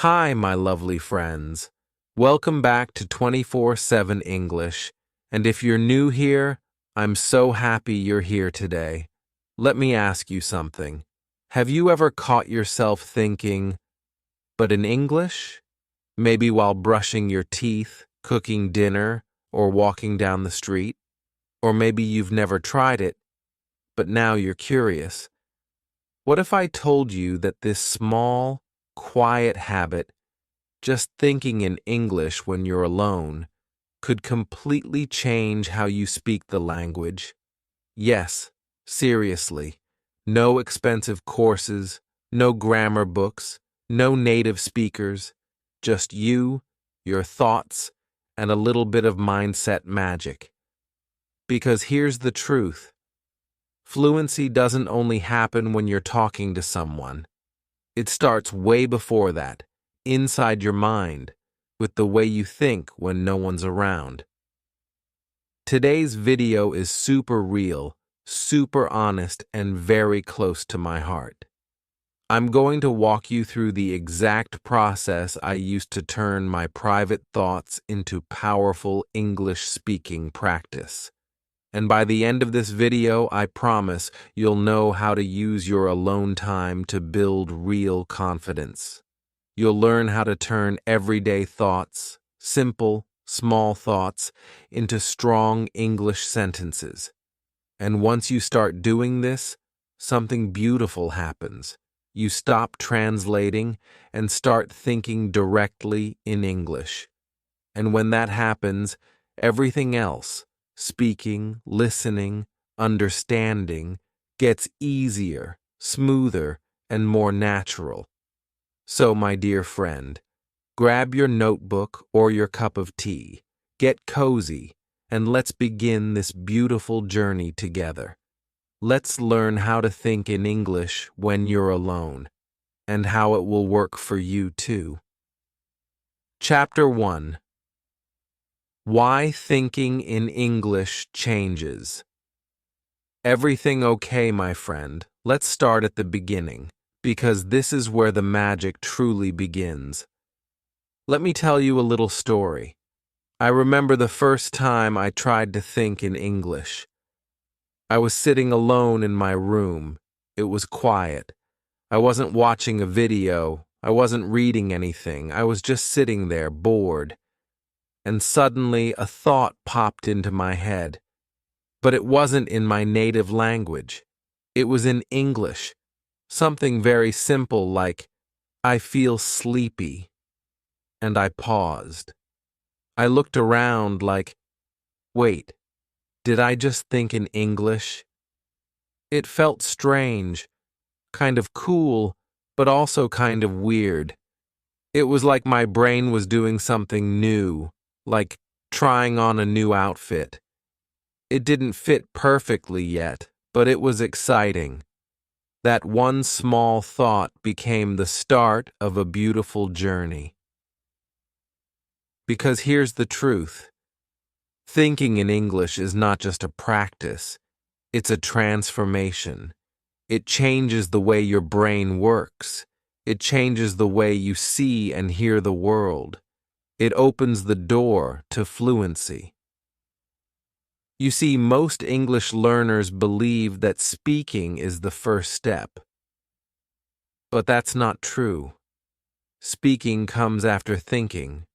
Hi, my lovely friends. Welcome back to 24/7 English. And if you're new here, I'm so happy you're here today. Let me ask you something. Have you ever caught yourself thinking, but in English? Maybe while brushing your teeth, cooking dinner, or walking down the street? Or maybe you've never tried it, but now you're curious. What if I told you that this small, quiet habit, just thinking in English when you're alone, could completely change how you speak the language? Yes, seriously. No expensive courses, no grammar books, no native speakers, just you, your thoughts, and a little bit of mindset magic. Because here's the truth. Fluency doesn't only happen when you're talking to someone. It starts way before that, inside your mind, with the way you think when no one's around. Today's video is super real, super honest, and very close to my heart. I'm going to walk you through the exact process I used to turn my private thoughts into powerful English speaking practice. And by the end of this video, I promise you'll know how to use your alone time to build real confidence. You'll learn how to turn everyday thoughts, simple, small thoughts, into strong English sentences. And once you start doing this, something beautiful happens. You stop translating and start thinking directly in English. And when that happens, everything else, speaking, listening, understanding, gets easier, smoother, and more natural. So, my dear friend, grab your notebook or your cup of tea, get cozy, and let's begin this beautiful journey together. Let's learn how to think in English when you're alone, and how it will work for you too. Chapter 1. Why Thinking in English Changes. Everything okay, my friend? Let's start at the beginning, because this is where the magic truly begins. Let me tell you a little story. I remember the first time I tried to think in English. I was sitting alone in my room. It was quiet. I wasn't watching a video. I wasn't reading anything. I was just sitting there, bored. And suddenly a thought popped into my head. But it wasn't in my native language. It was in English. Something very simple like, I feel sleepy. And I paused. I looked around like, wait, did I just think in English? It felt strange, kind of cool, but also kind of weird. It was like my brain was doing something new, like trying on a new outfit. It didn't fit perfectly yet, but it was exciting. That one small thought became the start of a beautiful journey. Because here's the truth. Thinking in English is not just a practice, it's a transformation. It changes the way your brain works. It changes the way you see and hear the world. It opens the door to fluency. You see, most English learners believe that speaking is the first step. But that's not true. Speaking comes after thinking.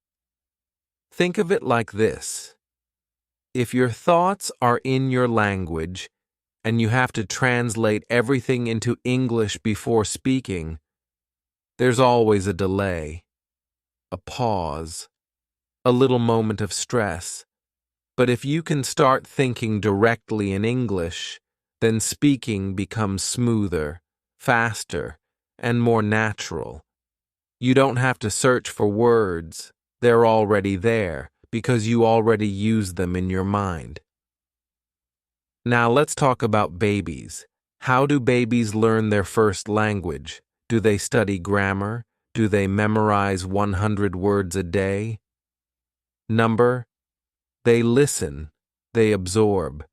Think of it like this. If your thoughts are in your language, and you have to translate everything into English before speaking, there's always a delay, a pause, a little moment of stress. But if you can start thinking directly in English, then speaking becomes smoother, faster, and more natural. You don't have to search for words. They're already there because you already use them in your mind. Now let's talk about babies. How do babies learn their first language? Do they study grammar? Do they memorize 100 words a day? Number, they listen, they absorb.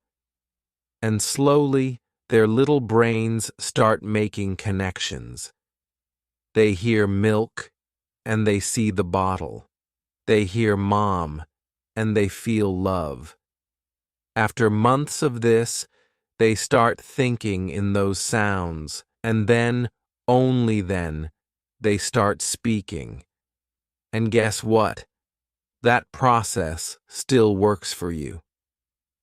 And slowly, their little brains start making connections. They hear milk, and they see the bottle. They hear mom, and they feel love. After months of this, they start thinking in those sounds, and then, only then, they start speaking. And guess what? That process still works for you.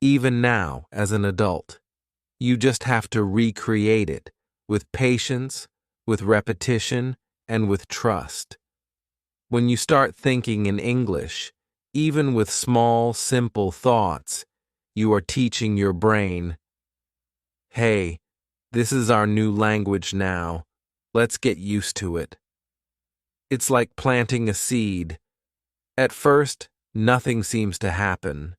Even now, as an adult, you just have to recreate it with patience, with repetition, and with trust. When you start thinking in English, even with small, simple thoughts, you are teaching your brain, hey, this is our new language now. Let's get used to it. It's like planting a seed. At first, nothing seems to happen.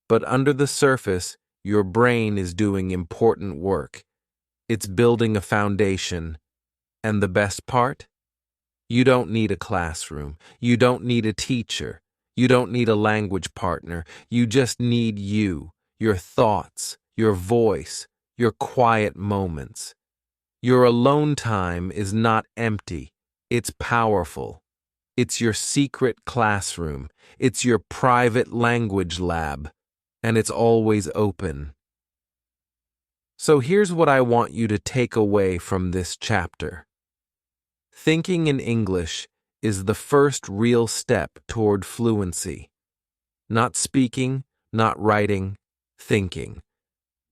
But under the surface, your brain is doing important work. It's building a foundation. And the best part? You don't need a classroom. You don't need a teacher. You don't need a language partner. You just need you, your thoughts, your voice, your quiet moments. Your alone time is not empty. It's powerful. It's your secret classroom. It's your private language lab. And it's always open. So here's what I want you to take away from this chapter. Thinking in English is the first real step toward fluency. Not speaking, not writing, thinking.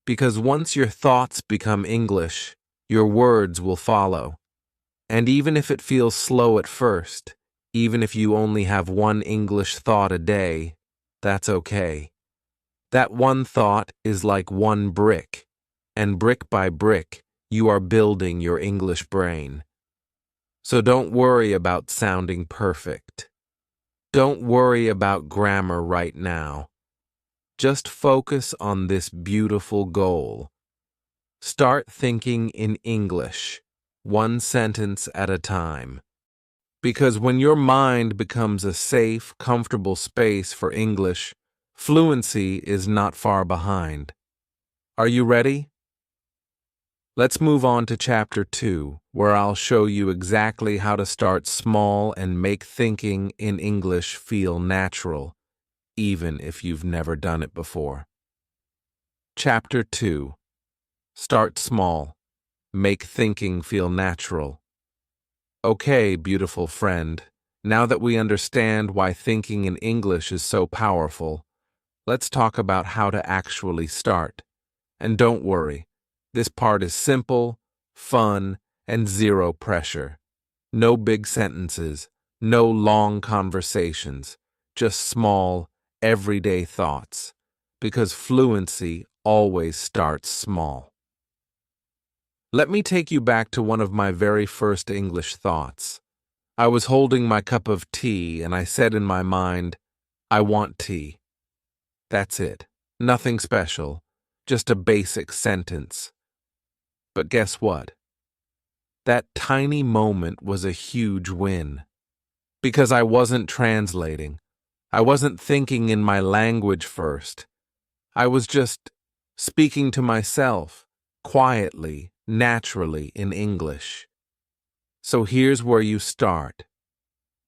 Because once your thoughts become English, your words will follow. And even if it feels slow at first, even if you only have one English thought a day, that's okay. That one thought is like one brick, and brick by brick, you are building your English brain. So don't worry about sounding perfect. Don't worry about grammar right now. Just focus on this beautiful goal. Start thinking in English, one sentence at a time. Because when your mind becomes a safe, comfortable space for English, fluency is not far behind. Are you ready? Let's move on to Chapter 2, where I'll show you exactly how to start small and make thinking in English feel natural, even if you've never done it before. Chapter 2. Start small. Make thinking feel natural. Okay, beautiful friend, now that we understand why thinking in English is so powerful, let's talk about how to actually start. And don't worry, this part is simple, fun, and zero pressure. No big sentences, no long conversations, just small, everyday thoughts. Because fluency always starts small. Let me take you back to one of my very first English thoughts. I was holding my cup of tea and I said in my mind, I want tea. That's it. Nothing special. Just a basic sentence. But guess what? That tiny moment was a huge win. Because I wasn't translating. I wasn't thinking in my language first. I was just speaking to myself, quietly, naturally in English. So here's where you start.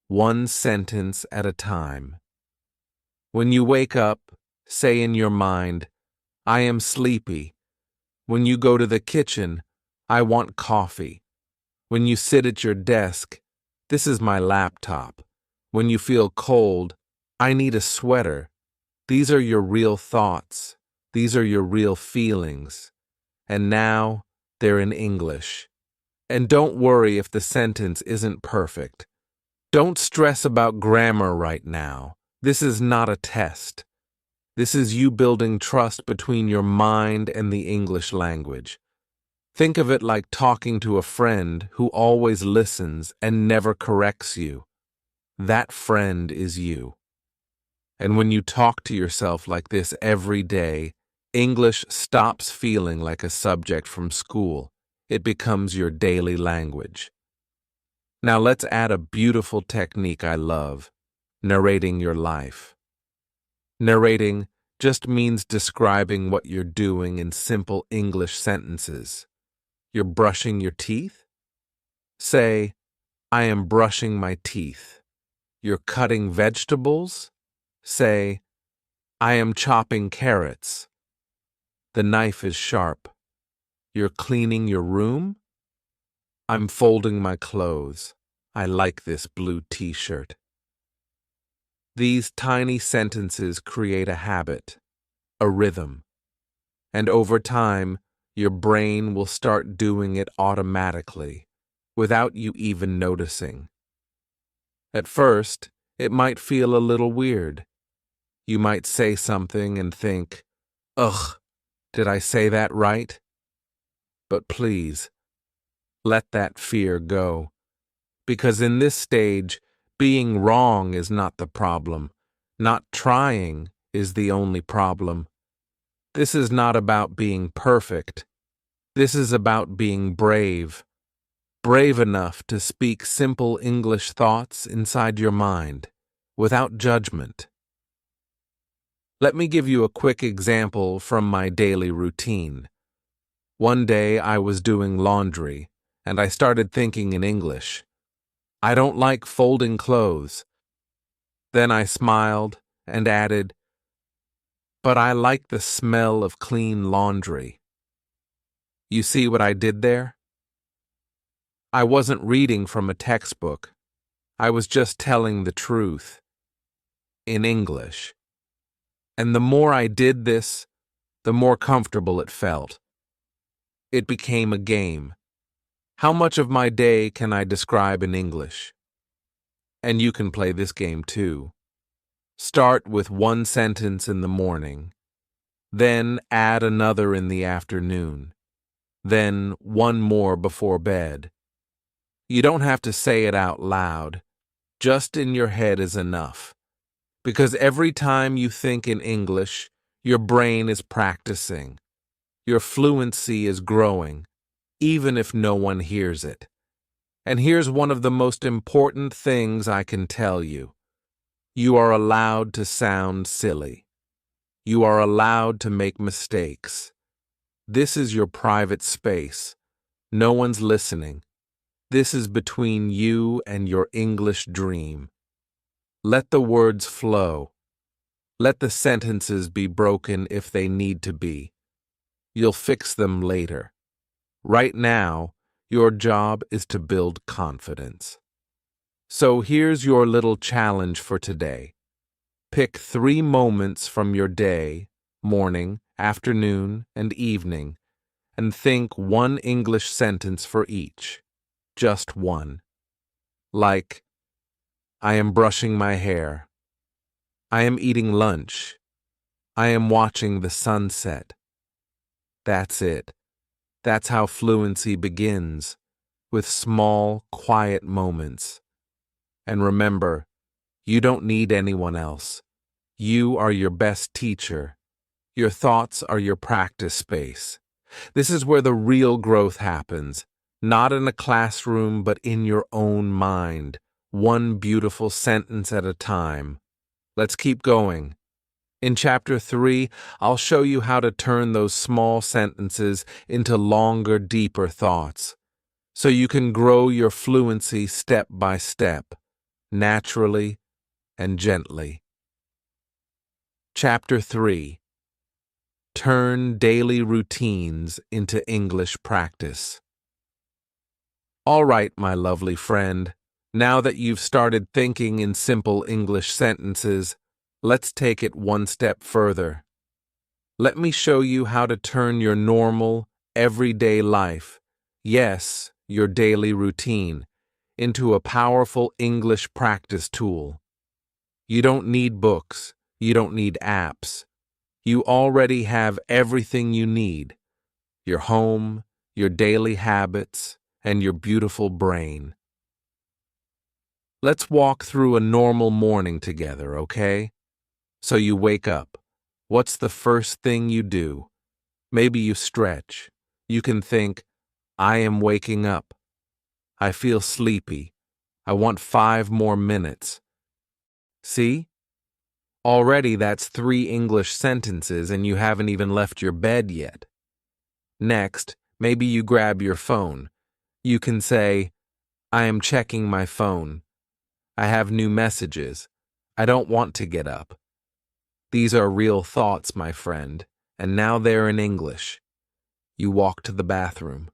One sentence at a time. When you wake up, say in your mind, I am sleepy. When you go to the kitchen, I want coffee. When you sit at your desk, this is my laptop. When you feel cold, I need a sweater. These are your real thoughts. These are your real feelings. And now, they're in English. And don't worry if the sentence isn't perfect. Don't stress about grammar right now. This is not a test. This is you building trust between your mind and the English language. Think of it like talking to a friend who always listens and never corrects you. That friend is you. And when you talk to yourself like this every day, English stops feeling like a subject from school. It becomes your daily language. Now let's add a beautiful technique I love, narrating your life. Narrating just means describing what you're doing in simple English sentences. You're brushing your teeth? Say, I am brushing my teeth. You're cutting vegetables? Say, I am chopping carrots. The knife is sharp. You're cleaning your room? I'm folding my clothes. I like this blue t-shirt. These tiny sentences create a habit, a rhythm, and over time, your brain will start doing it automatically, without you even noticing. At first, it might feel a little weird. You might say something and think, ugh, did I say that right? But please, let that fear go. Because in this stage, being wrong is not the problem. Not trying is the only problem. This is not about being perfect. This is about being brave. Brave enough to speak simple English thoughts inside your mind, without judgment. Let me give you a quick example from my daily routine. One day I was doing laundry, and I started thinking in English. I don't like folding clothes. Then I smiled and added, but I like the smell of clean laundry. You see what I did there? I wasn't reading from a textbook. I was just telling the truth. In English. And the more I did this, the more comfortable it felt. It became a game. How much of my day can I describe in English? And you can play this game too. Start with one sentence in the morning, then add another in the afternoon, then one more before bed. You don't have to say it out loud. Just in your head is enough. Because every time you think in English, your brain is practicing. Your fluency is growing, even if no one hears it. And here's one of the most important things I can tell you. You are allowed to sound silly. You are allowed to make mistakes. This is your private space. No one's listening. This is between you and your English dream. Let the words flow. Let the sentences be broken if they need to be. You'll fix them later. Right now, your job is to build confidence. So here's your little challenge for today. Pick 3 moments from your day, morning, afternoon, and evening, and think one English sentence for each. Just one. Like, I am brushing my hair. I am eating lunch. I am watching the sunset. That's it. That's how fluency begins, with small, quiet moments. And remember, you don't need anyone else. You are your best teacher. Your thoughts are your practice space. This is where the real growth happens, not in a classroom, but in your own mind, one beautiful sentence at a time. Let's keep going. In Chapter 3, I'll show you how to turn those small sentences into longer, deeper thoughts, so you can grow your fluency step by step, naturally and gently. Chapter 3. Turn daily routines into English practice. All right, my lovely friend, now that you've started thinking in simple English sentences, let's take it one step further. Let me show you how to turn your normal, everyday life, yes, your daily routine, into a powerful English practice tool. You don't need books. You don't need apps. You already have everything you need: your home, your daily habits, and your beautiful brain. Let's walk through a normal morning together, okay? So you wake up. What's the first thing you do? Maybe you stretch. You can think, I am waking up. I feel sleepy. I want 5 more minutes. See? Already that's 3 English sentences and you haven't even left your bed yet. Next, maybe you grab your phone. You can say, I am checking my phone. I have new messages. I don't want to get up. These are real thoughts, my friend, and now they're in English. You walk to the bathroom.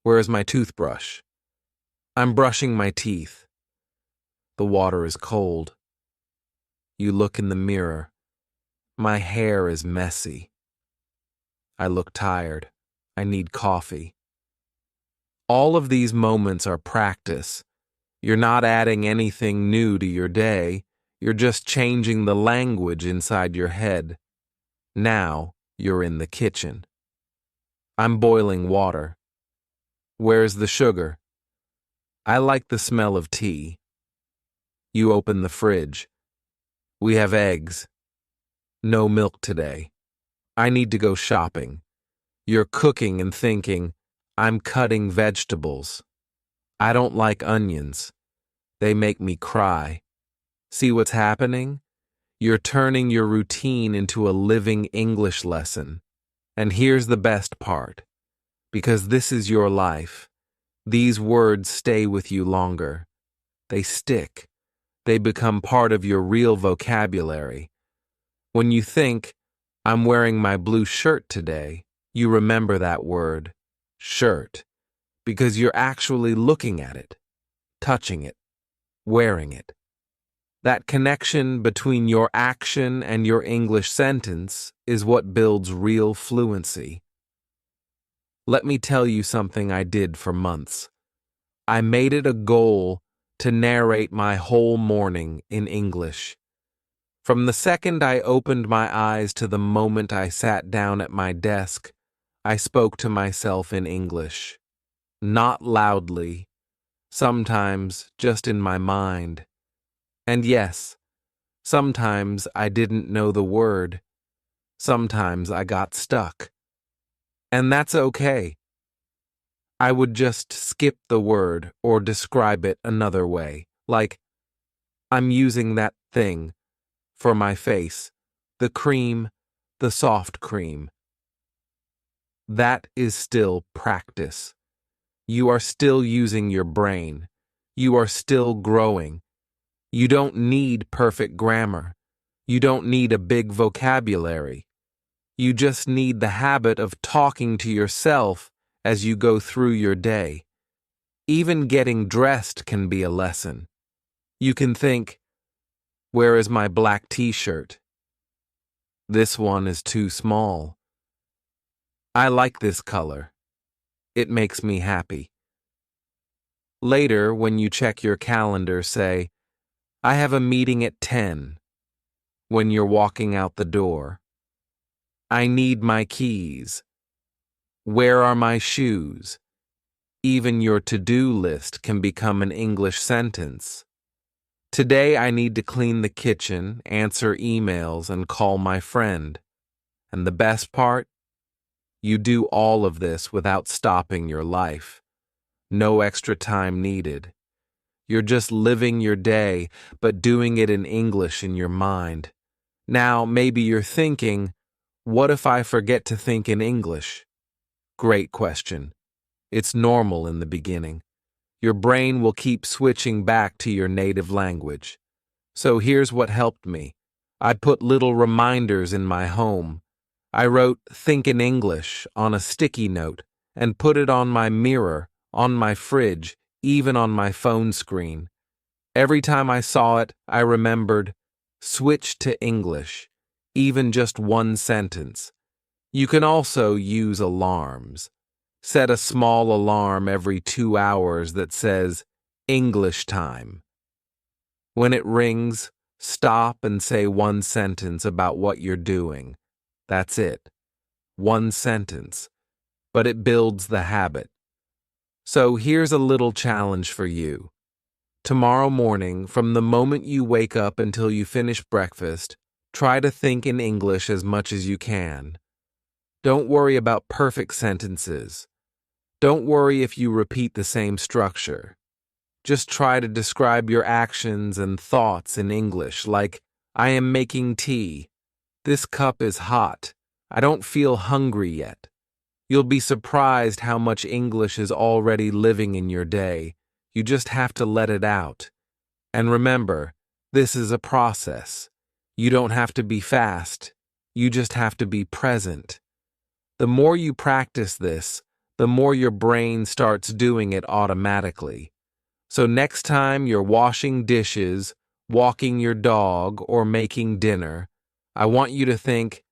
Where is my toothbrush? I'm brushing my teeth. The water is cold. You look in the mirror. My hair is messy. I look tired. I need coffee. All of these moments are practice. You're not adding anything new to your day. You're just changing the language inside your head. Now you're in the kitchen. I'm boiling water. Where's the sugar? I like the smell of tea. You open the fridge. We have eggs. No milk today. I need to go shopping. You're cooking and thinking, I'm cutting vegetables. I don't like onions. They make me cry. See what's happening? You're turning your routine into a living English lesson. And here's the best part. Because this is your life, these words stay with you longer. They stick. They become part of your real vocabulary. When you think, I'm wearing my blue shirt today, you remember that word, shirt, because you're actually looking at it, touching it, wearing it. That connection between your action and your English sentence is what builds real fluency. Let me tell you something I did for months. I made it a goal to narrate my whole morning in English. From the second I opened my eyes to the moment I sat down at my desk, I spoke to myself in English. Not loudly, sometimes just in my mind. And yes, sometimes I didn't know the word. Sometimes I got stuck. And that's okay. I would just skip the word or describe it another way, like, I'm using that thing for my face, the cream, the soft cream. That is still practice. You are still using your brain. You are still growing. You don't need perfect grammar. You don't need a big vocabulary. You just need the habit of talking to yourself as you go through your day. Even getting dressed can be a lesson. You can think, where is my black t-shirt? This one is too small. I like this color. It makes me happy. Later, when you check your calendar, say, I have a meeting at 10. When you're walking out the door, I need my keys. Where are my shoes? Even your to-do list can become an English sentence. Today I need to clean the kitchen, answer emails, and call my friend. And the best part? You do all of this without stopping your life. No extra time needed. You're just living your day, but doing it in English in your mind. Now, maybe you're thinking, what if I forget to think in English? Great question. It's normal in the beginning. Your brain will keep switching back to your native language. So here's what helped me. I put little reminders in my home. I wrote "Think in English" on a sticky note and put it on my mirror, on my fridge, even on my phone screen. Every time I saw it, I remembered, switch to English, even just one sentence. You can also use alarms. Set a small alarm every 2 hours that says, English time. When it rings, stop and say one sentence about what you're doing. That's it. One sentence. But it builds the habit. So here's a little challenge for you. Tomorrow morning, from the moment you wake up until you finish breakfast, try to think in English as much as you can. Don't worry about perfect sentences. Don't worry if you repeat the same structure. Just try to describe your actions and thoughts in English, like, I am making tea. This cup is hot. I don't feel hungry yet. You'll be surprised how much English is already living in your day. You just have to let it out. And remember, this is a process. You don't have to be fast. You just have to be present. The more you practice this, the more your brain starts doing it automatically. So next time you're washing dishes, walking your dog, or making dinner, I want you to think,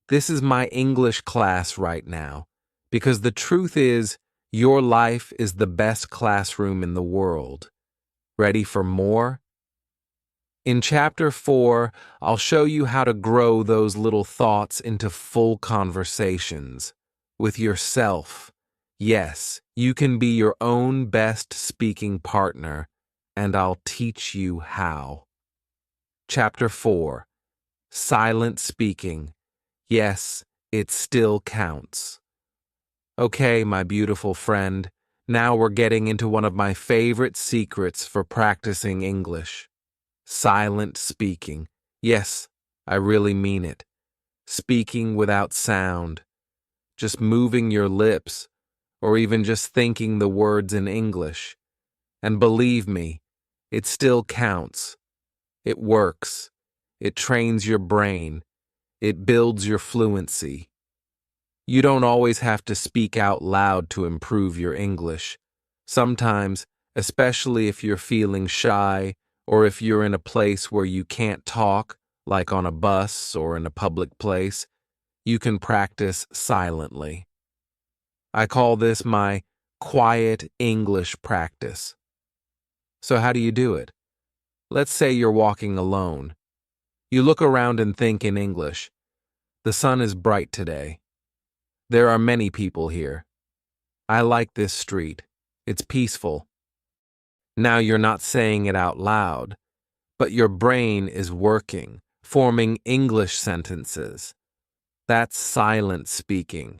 this is my English class right now. Because the truth is, your life is the best classroom in the world. Ready for more? In Chapter 4, I'll show you how to grow those little thoughts into full conversations with yourself. Yes, you can be your own best speaking partner, and I'll teach you how. Chapter 4, Silent Speaking. Yes, it still counts. Okay, my beautiful friend, now we're getting into one of my favorite secrets for practicing English. Silent speaking. Yes, I really mean it. Speaking without sound. Just moving your lips, or even just thinking the words in English. And believe me, it still counts. It works. It trains your brain. It builds your fluency. You don't always have to speak out loud to improve your English. Sometimes, especially if you're feeling shy, or if you're in a place where you can't talk, like on a bus or in a public place, you can practice silently. I call this my quiet English practice. So how do you do it? Let's say you're walking alone. You look around and think in English. The sun is bright today. There are many people here. I like this street. It's peaceful. Now you're not saying it out loud, but your brain is working, forming English sentences. That's silent speaking.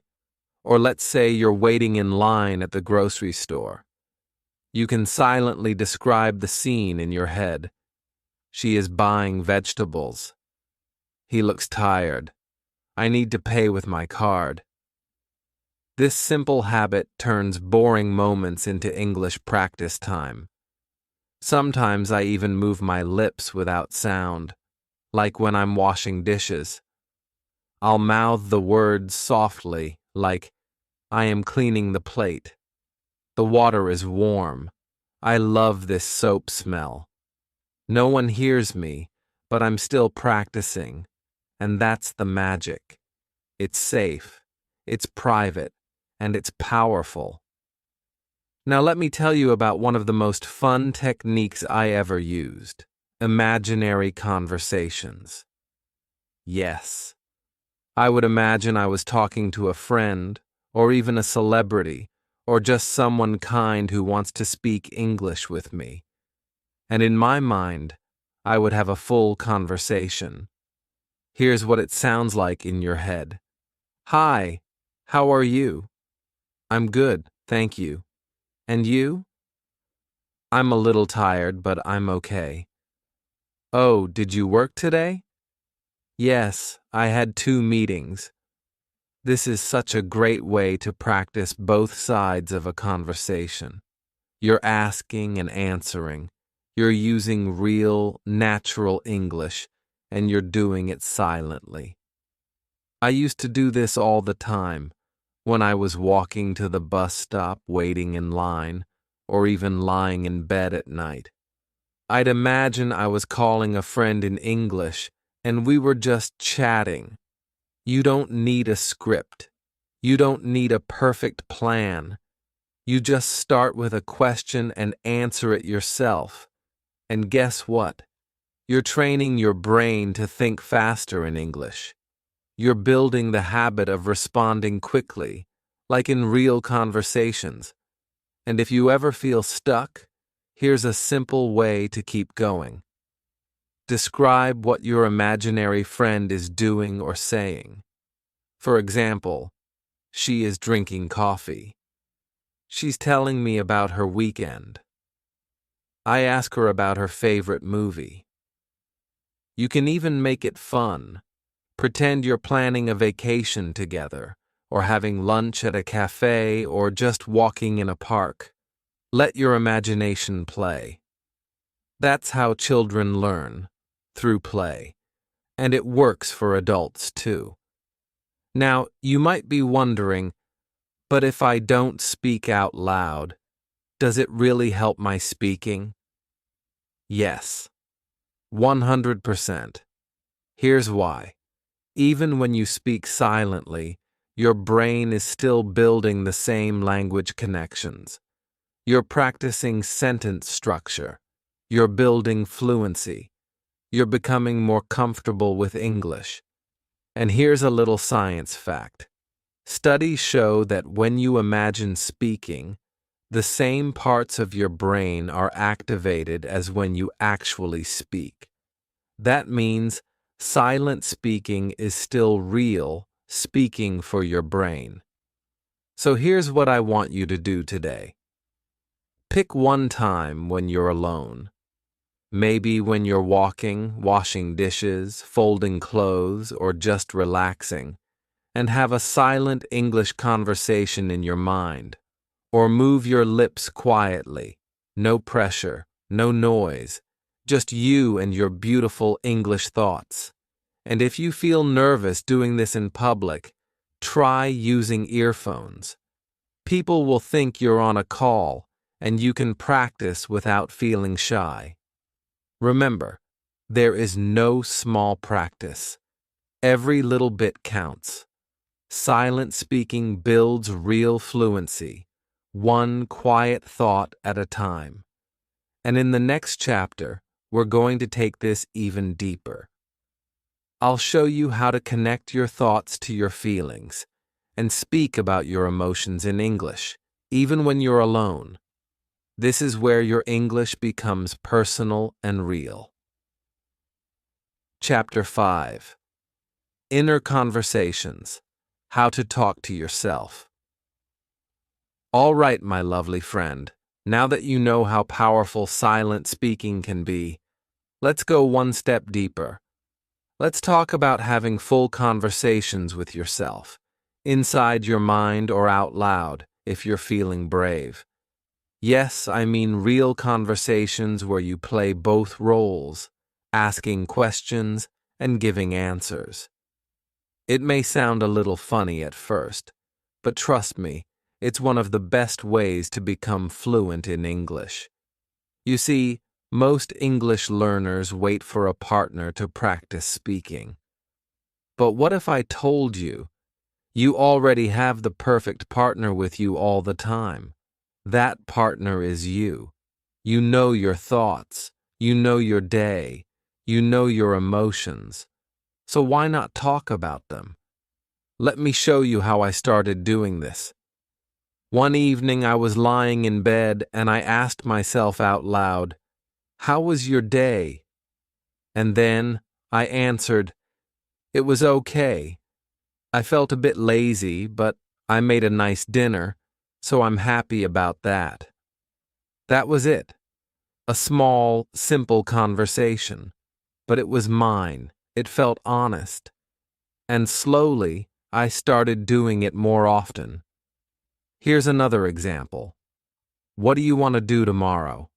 Or let's say you're waiting in line at the grocery store. You can silently describe the scene in your head. She is buying vegetables. He looks tired. I need to pay with my card. This simple habit turns boring moments into English practice time. Sometimes I even move my lips without sound, like when I'm washing dishes. I'll mouth the words softly, like, I am cleaning the plate. The water is warm. I love this soap smell. No one hears me, but I'm still practicing. And that's the magic. It's safe, it's private, and it's powerful. Now let me tell you about one of the most fun techniques I ever used. Imaginary conversations. Yes. I would imagine I was talking to a friend, or even a celebrity, or just someone kind who wants to speak English with me. And in my mind, I would have a full conversation. Here's what it sounds like in your head. Hi, how are you? I'm good, thank you. And you? I'm a little tired, but I'm okay. Oh, did you work today? Yes, I had 2 meetings. This is such a great way to practice both sides of a conversation. You're asking and answering. You're using real, natural English, and you're doing it silently. I used to do this all the time, when I was walking to the bus stop, waiting in line, or even lying in bed at night. I'd imagine I was calling a friend in English, and we were just chatting. You don't need a script. You don't need a perfect plan. You just start with a question and answer it yourself. And guess what? You're training your brain to think faster in English. You're building the habit of responding quickly, like in real conversations. And if you ever feel stuck, here's a simple way to keep going. Describe what your imaginary friend is doing or saying. For example, she is drinking coffee. She's telling me about her weekend. I ask her about her favorite movie. You can even make it fun. Pretend you're planning a vacation together, or having lunch at a cafe, or just walking in a park. Let your imagination play. That's how children learn, through play. And it works for adults too. Now, you might be wondering, but if I don't speak out loud, does it really help my speaking? Yes, 100%. Here's why. Even when you speak silently, your brain is still building the same language connections. You're practicing sentence structure. You're building fluency. You're becoming more comfortable with English. And here's a little science fact. Studies show that when you imagine speaking, the same parts of your brain are activated as when you actually speak. That means silent speaking is still real speaking for your brain. So here's what I want you to do today. Pick one time when you're alone. Maybe when you're walking, washing dishes, folding clothes, or just relaxing, and have a silent English conversation in your mind. Or move your lips quietly. No pressure, no noise, just you and your beautiful English thoughts. And if you feel nervous doing this in public, try using earphones. People will think you're on a call, and you can practice without feeling shy. Remember, there is no small practice. Every little bit counts. Silent speaking builds real fluency, one quiet thought at a time. And in the next chapter, we're going to take this even deeper. I'll show you how to connect your thoughts to your feelings and speak about your emotions in English, even when you're alone. This is where your English becomes personal and real. Chapter 5. Inner Conversations. How to talk to yourself. All right, my lovely friend, now that you know how powerful silent speaking can be, let's go one step deeper. Let's talk about having full conversations with yourself, inside your mind or out loud, if you're feeling brave. Yes, I mean real conversations where you play both roles, asking questions and giving answers. It may sound a little funny at first, but trust me, it's one of the best ways to become fluent in English. You see, most English learners wait for a partner to practice speaking. But what if I told you, you already have the perfect partner with you all the time? That partner is you. You know your thoughts. You know your day. You know your emotions. So why not talk about them? Let me show you how I started doing this. One evening I was lying in bed and I asked myself out loud, "How was your day?" And then I answered, "It was okay. I felt a bit lazy, but I made a nice dinner, so I'm happy about that." That was it. A small, simple conversation. But it was mine. It felt honest. And slowly, I started doing it more often. Here's another example. What do you want to do tomorrow?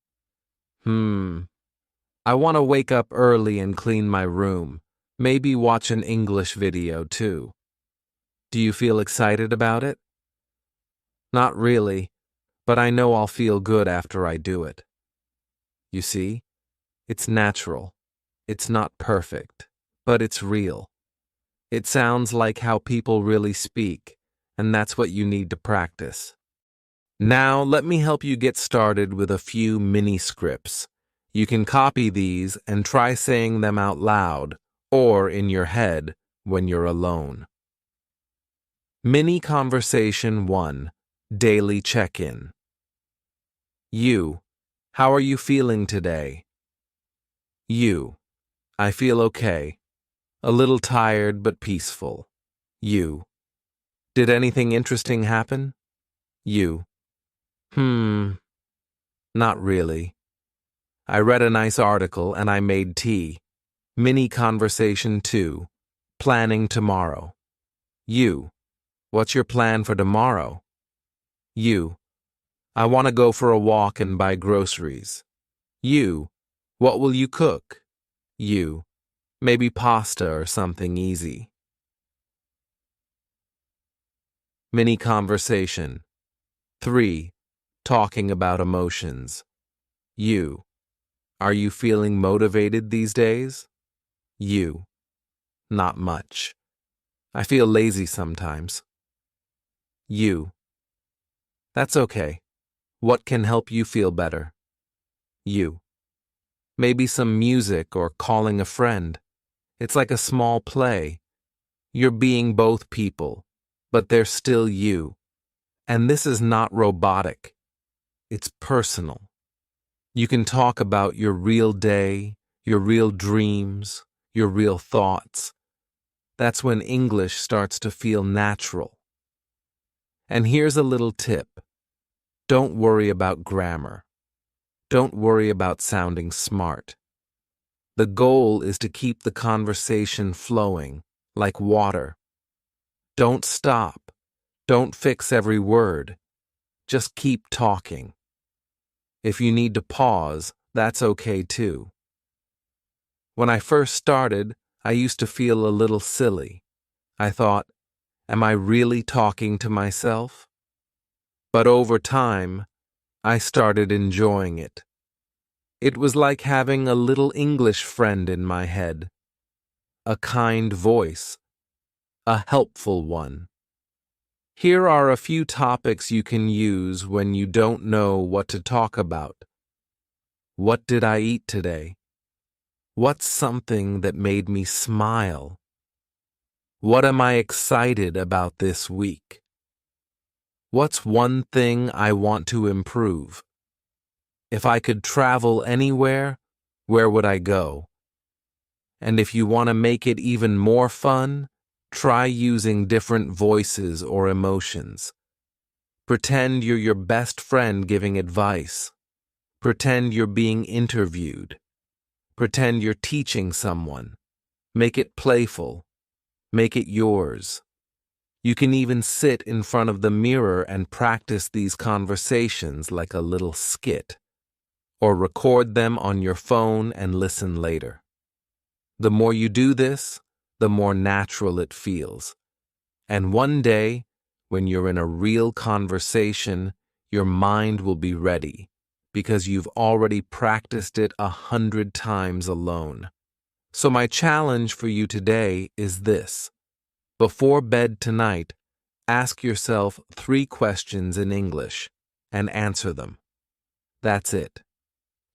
I want to wake up early and clean my room. Maybe watch an English video too. Do you feel excited about it? Not really, but I know I'll feel good after I do it. You see, it's natural. It's not perfect, but it's real. It sounds like how people really speak, and that's what you need to practice. Now, let me help you get started with a few mini scripts. You can copy these and try saying them out loud or in your head when you're alone. Mini Conversation 1. Daily Check-in. You. How are you feeling today? You. I feel okay. A little tired but peaceful. You. Did anything interesting happen? You. Not really. I read a nice article and I made tea. Mini Conversation 2. Planning tomorrow. You. What's your plan for tomorrow? You. I want to go for a walk and buy groceries. You, what will you cook? You, maybe pasta or something easy. Mini conversation. 3. Talking about emotions. You, are you feeling motivated these days? You, not much. I feel lazy sometimes. You, that's okay. What can help you feel better? You, maybe some music or calling a friend. It's like a small play. You're being both people, but they're still you. And this is not robotic. It's personal. You can talk about your real day, your real dreams, your real thoughts. That's when English starts to feel natural. And here's a little tip. Don't worry about grammar. Don't worry about sounding smart. The goal is to keep the conversation flowing, like water. Don't stop. Don't fix every word. Just keep talking. If you need to pause, that's okay too. When I first started, I used to feel a little silly. I thought, am I really talking to myself? But over time, I started enjoying it. It was like having a little English friend in my head. A kind voice. A helpful one. Here are a few topics you can use when you don't know what to talk about. What did I eat today? What's something that made me smile? What am I excited about this week? What's one thing I want to improve? If I could travel anywhere, where would I go? And if you want to make it even more fun, try using different voices or emotions. Pretend you're your best friend giving advice. Pretend you're being interviewed. Pretend you're teaching someone. Make it playful. Make it yours. You can even sit in front of the mirror and practice these conversations like a little skit, or record them on your phone and listen later. The more you do this, the more natural it feels. And one day, when you're in a real conversation, your mind will be ready, because you've already practiced it 100 times alone. So my challenge for you today is this. Before bed tonight, ask yourself 3 questions in English and answer them. That's it.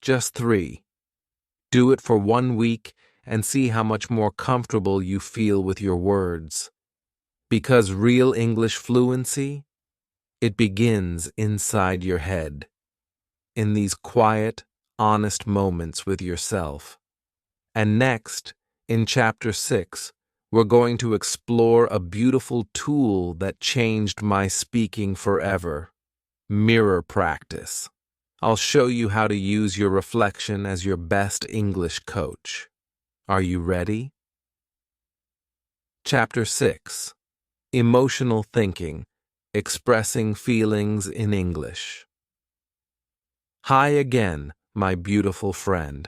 Just 3. Do it for 1 week and see how much more comfortable you feel with your words. Because real English fluency, it begins inside your head, in these quiet, honest moments with yourself. And next, in Chapter 6, we're going to explore a beautiful tool that changed my speaking forever: mirror practice. I'll show you how to use your reflection as your best English coach. Are you ready? Chapter 6. Emotional Thinking, Expressing Feelings in English. Hi again, my beautiful friend.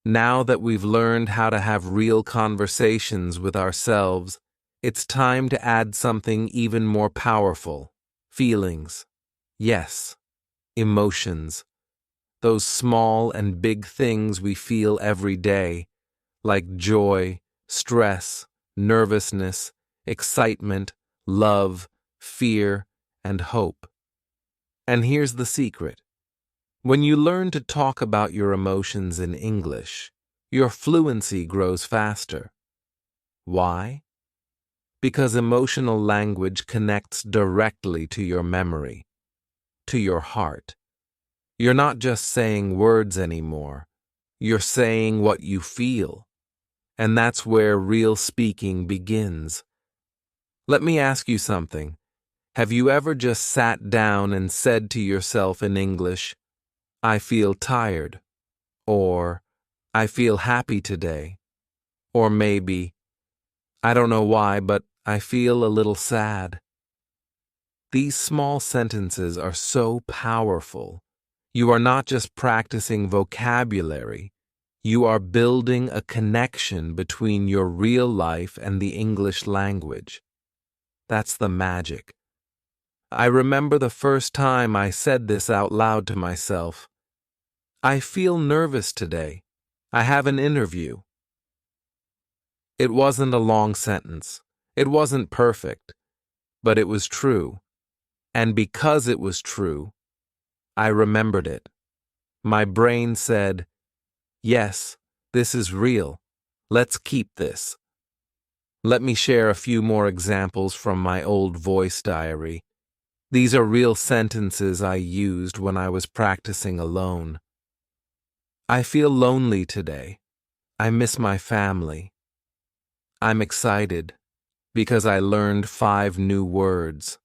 Now that we've learned how to have real conversations with ourselves, it's time to add something even more powerful: feelings. Yes, emotions. Those small and big things we feel every day, like joy, stress, nervousness, excitement, love, fear, and hope. And here's the secret. When you learn to talk about your emotions in English, your fluency grows faster. Why? Because emotional language connects directly to your memory, to your heart. You're not just saying words anymore. You're saying what you feel. And that's where real speaking begins. Let me ask you something. Have you ever just sat down and said to yourself in English, I feel tired, or I feel happy today, or maybe, I don't know why, but I feel a little sad? These small sentences are so powerful. You are not just practicing vocabulary, you are building a connection between your real life and the English language. That's the magic. I remember the first time I said this out loud to myself. I feel nervous today. I have an interview. It wasn't a long sentence. It wasn't perfect, but it was true. And because it was true, I remembered it. My brain said, yes, this is real. Let's keep this. Let me share a few more examples from my old voice diary. These are real sentences I used when I was practicing alone. I feel lonely today. I miss my family. I'm excited because I learned 5 new words.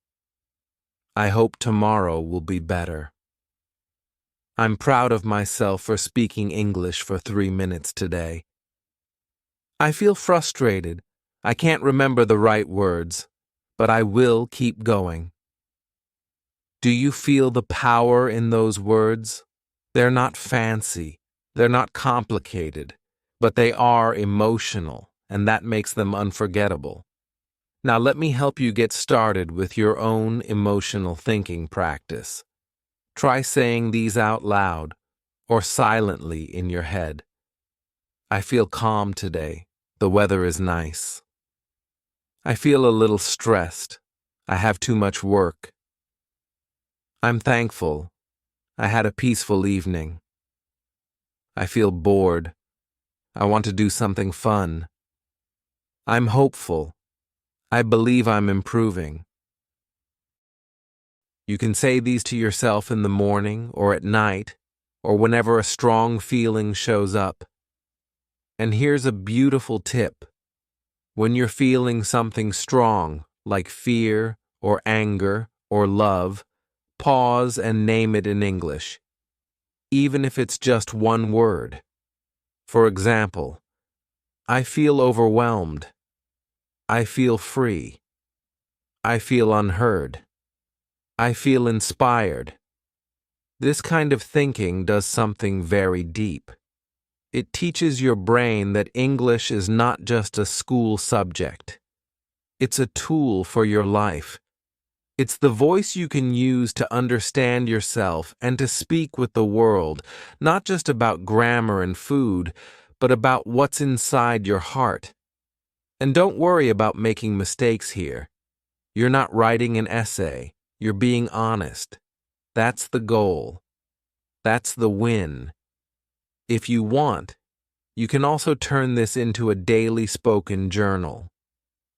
I hope tomorrow will be better. I'm proud of myself for speaking English for 3 minutes today. I feel frustrated. I can't remember the right words, but I will keep going. Do you feel the power in those words? They're not fancy, they're not complicated, but they are emotional, and that makes them unforgettable. Now let me help you get started with your own emotional thinking practice. Try saying these out loud or silently in your head. I feel calm today. The weather is nice. I feel a little stressed. I have too much work. I'm thankful. I had a peaceful evening. I feel bored. I want to do something fun. I'm hopeful. I believe I'm improving. You can say these to yourself in the morning or at night or whenever a strong feeling shows up. And here's a beautiful tip. When you're feeling something strong, like fear or anger or love, pause and name it in English, even if it's just one word. For example, I feel overwhelmed. I feel free. I feel unheard. I feel inspired. This kind of thinking does something very deep. It teaches your brain that English is not just a school subject. It's a tool for your life. It's the voice you can use to understand yourself and to speak with the world, not just about grammar and food, but about what's inside your heart. And don't worry about making mistakes here. You're not writing an essay. You're being honest. That's the goal. That's the win. If you want, you can also turn this into a daily spoken journal.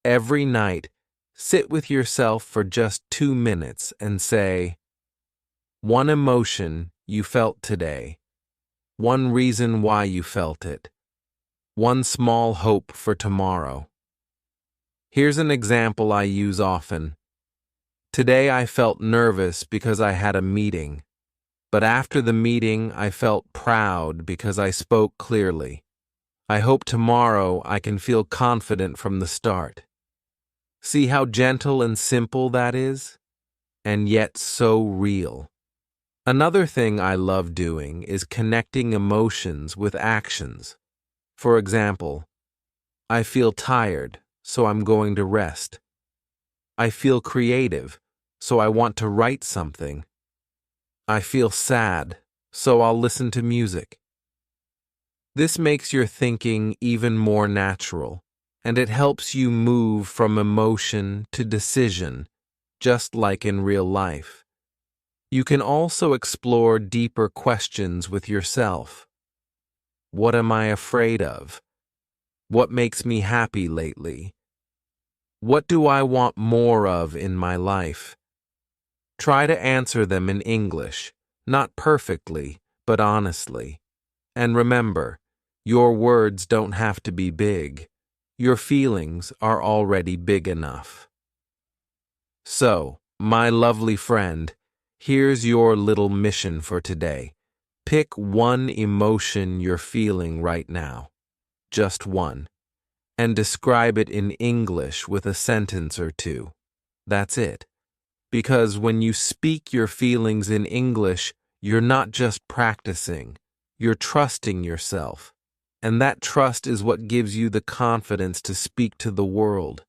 Every night, sit with yourself for just 2 minutes and say, one emotion you felt today, one reason why you felt it, one small hope for tomorrow. Here's an example I use often. Today I felt nervous because I had a meeting, but after the meeting I felt proud because I spoke clearly. I hope tomorrow I can feel confident from the start. See how gentle and simple that is? And yet so real. Another thing I love doing is connecting emotions with actions. For example, I feel tired, so I'm going to rest. I feel creative, so I want to write something. I feel sad, so I'll listen to music. This makes your thinking even more natural, and it helps you move from emotion to decision, just like in real life. You can also explore deeper questions with yourself. What am I afraid of? What makes me happy lately? What do I want more of in my life? Try to answer them in English, not perfectly, but honestly. And remember, your words don't have to be big. Your feelings are already big enough. So, my lovely friend, here's your little mission for today. Pick one emotion you're feeling right now, just one, and describe it in English with a sentence or two. That's it. Because when you speak your feelings in English, you're not just practicing, you're trusting yourself. And that trust is what gives you the confidence to speak to the world.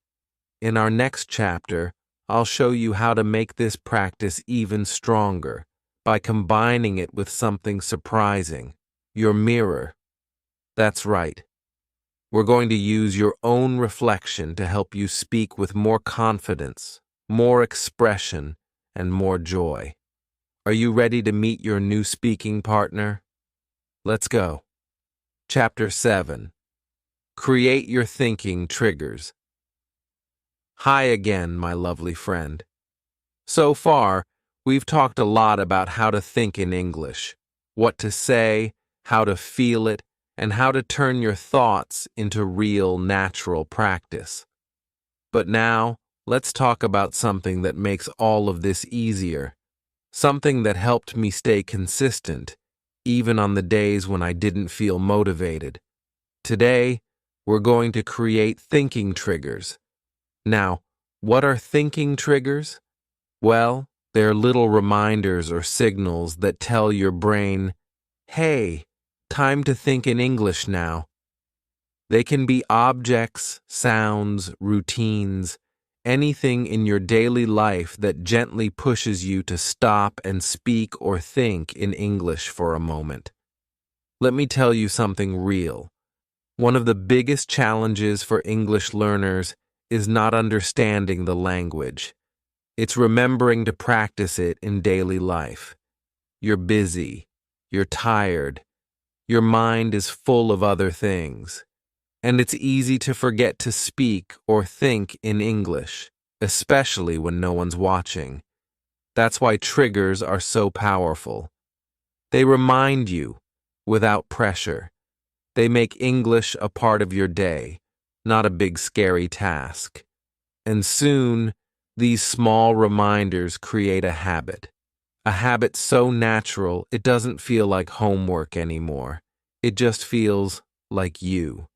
In our next chapter, I'll show you how to make this practice even stronger by combining it with something surprising, your mirror. That's right. We're going to use your own reflection to help you speak with more confidence, more expression, and more joy. Are you ready to meet your new speaking partner? Let's go. Chapter 7. Create your thinking triggers. Hi again, my lovely friend. So far, we've talked a lot about how to think in English, what to say, how to feel it, and how to turn your thoughts into real, natural practice. But now, let's talk about something that makes all of this easier, something that helped me stay consistent, even on the days when I didn't feel motivated. Today, we're going to create thinking triggers. Now, what are thinking triggers? Well, they're little reminders or signals that tell your brain, hey, time to think in English now. They can be objects, sounds, routines, anything in your daily life that gently pushes you to stop and speak or think in English for a moment. Let me tell you something real. One of the biggest challenges for English learners is not understanding the language. It's remembering to practice it in daily life. You're busy. You're tired. Your mind is full of other things. And it's easy to forget to speak or think in English, especially when no one's watching. That's why triggers are so powerful. They remind you, without pressure. They make English a part of your day, not a big scary task. And soon, these small reminders create a habit so natural it doesn't feel like homework anymore. It just feels like you.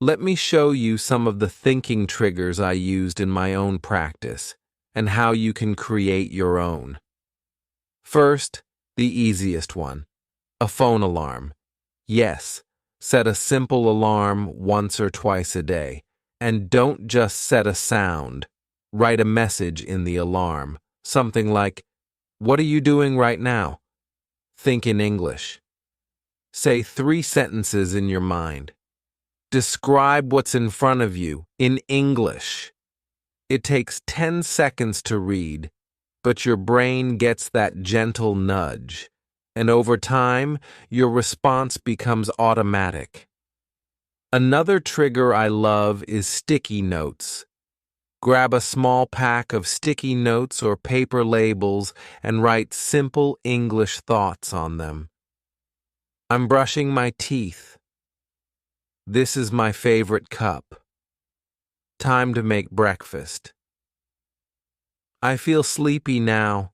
Let me show you some of the thinking triggers I used in my own practice and how you can create your own. First, the easiest one, a phone alarm. Yes, set a simple alarm once or twice a day, and don't just set a sound. Write a message in the alarm, something like, "What are you doing right now?" Think in English. Say 3 sentences in your mind. Describe what's in front of you in English. It takes 10 seconds to read, but your brain gets that gentle nudge, and over time, your response becomes automatic. Another trigger I love is sticky notes. Grab a small pack of sticky notes or paper labels and write simple English thoughts on them. I'm brushing my teeth. This is my favorite cup. Time to make breakfast. I feel sleepy now.